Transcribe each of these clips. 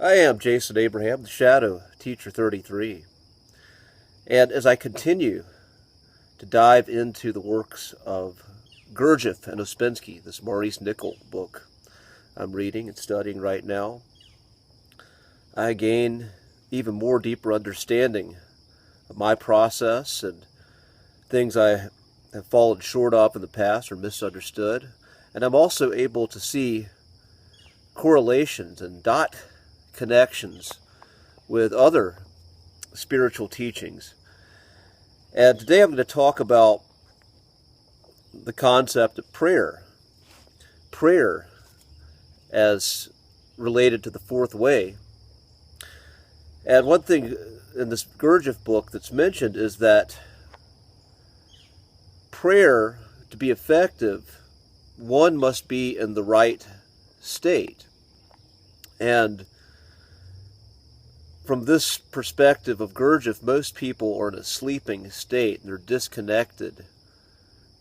I am Jason Abraham, the Shadow Teacher 33. And as I continue to dive into the works of Gurdjieff and Ouspensky, this Maurice Nicoll book I'm reading and studying right now, I gain even more deeper understanding of my process and things I have fallen short of in the past or misunderstood. And I'm also able to see correlations and dot connections with other spiritual teachings. And today I'm going to talk about the concept of prayer. Prayer as related to the fourth way. And one thing in this Gurdjieff book that's mentioned is that prayer, to be effective, one must be in the right state. And from this perspective of Gurdjieff, most people are in a sleeping state. They're disconnected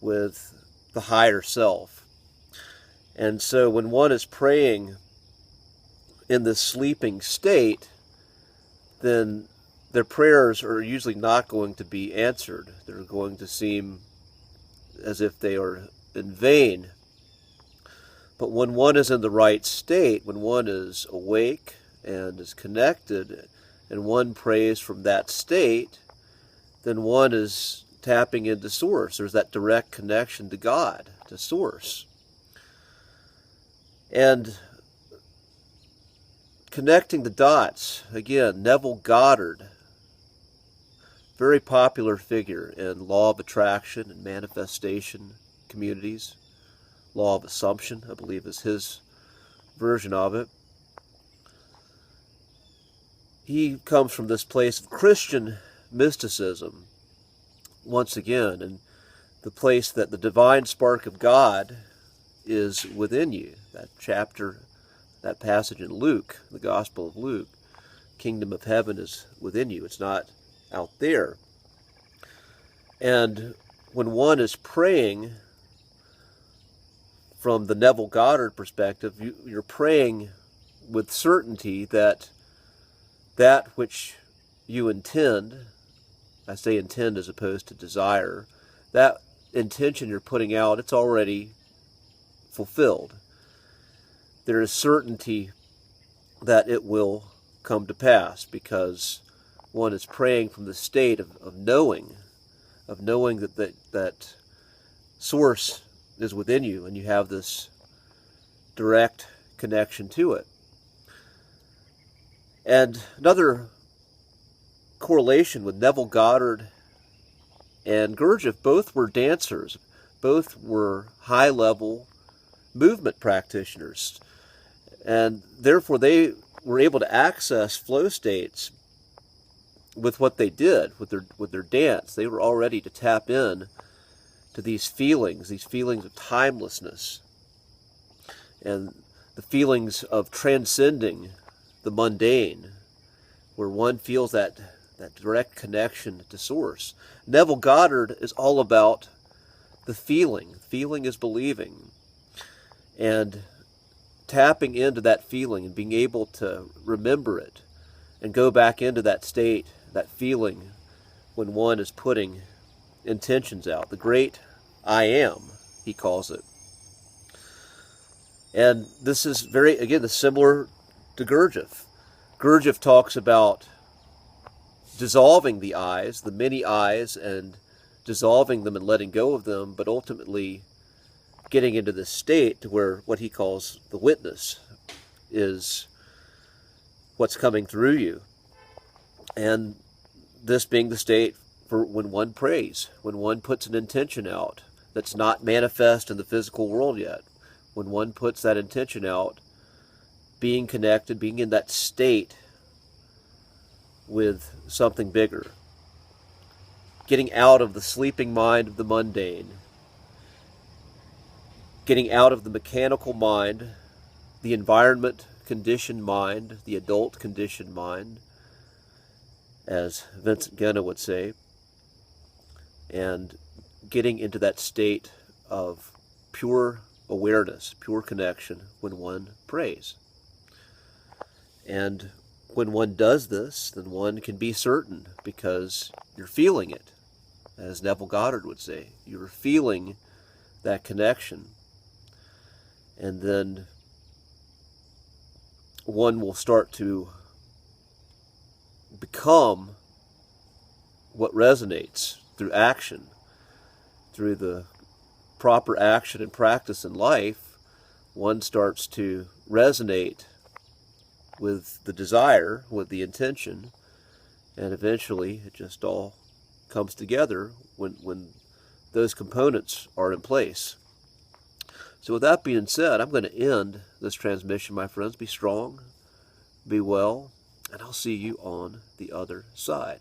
with the higher self. And so when one is praying in this sleeping state, then their prayers are usually not going to be answered. They're going to seem as if they are in vain. But when one is in the right state, when one is awake and is connected, and one prays from that state, then one is tapping into Source. There's that direct connection to God, to Source. And connecting the dots, again, Neville Goddard, very popular figure in law of attraction and manifestation communities. Law of assumption, I believe, is his version of it. He comes from this place of Christian mysticism, once again, and the place that the divine spark of God is within you. That chapter, that passage in Luke, the Gospel of Luke, kingdom of heaven is within you. It's not out there. And when one is praying from the Neville Goddard perspective, you're praying with certainty that that which you intend, I say intend as opposed to desire, that intention you're putting out, it's already fulfilled. There is certainty that it will come to pass because one is praying from the state of knowing that Source is within you and you have this direct connection to it. And another correlation with Neville Goddard and Gurdjieff, both were dancers, both were high-level movement practitioners, and therefore they were able to access flow states with what they did, with their dance. They were all ready to tap in to these feelings of timelessness, and the feelings of transcending the mundane, where one feels that direct connection to Source. Neville Goddard is all about the feeling. Feeling is believing. And tapping into that feeling and being able to remember it and go back into that state, that feeling, when one is putting intentions out. The great I am, he calls it. And this is very, again, similar to Gurdjieff. Gurdjieff talks about dissolving the eyes, the many eyes, and dissolving them and letting go of them, but ultimately getting into this state to where what he calls the witness is what's coming through you. And this being the state for when one prays, when one puts an intention out that's not manifest in the physical world yet. When one puts that intention out, being connected, being in that state with something bigger. Getting out of the sleeping mind of the mundane. Getting out of the mechanical mind, the environment conditioned mind, the adult conditioned mind, as Vincent Genna would say, and getting into that state of pure awareness, pure connection when one prays. And when one does this, then one can be certain because you're feeling it. As Neville Goddard would say, you're feeling that connection. And then one will start to become what resonates through action, through the proper action and practice in life. One starts to resonate with the desire, with the intention, and eventually it just all comes together when those components are in place. So with that being said, I'm going to end this transmission, my friends. Be strong, be well, and I'll see you on the other side.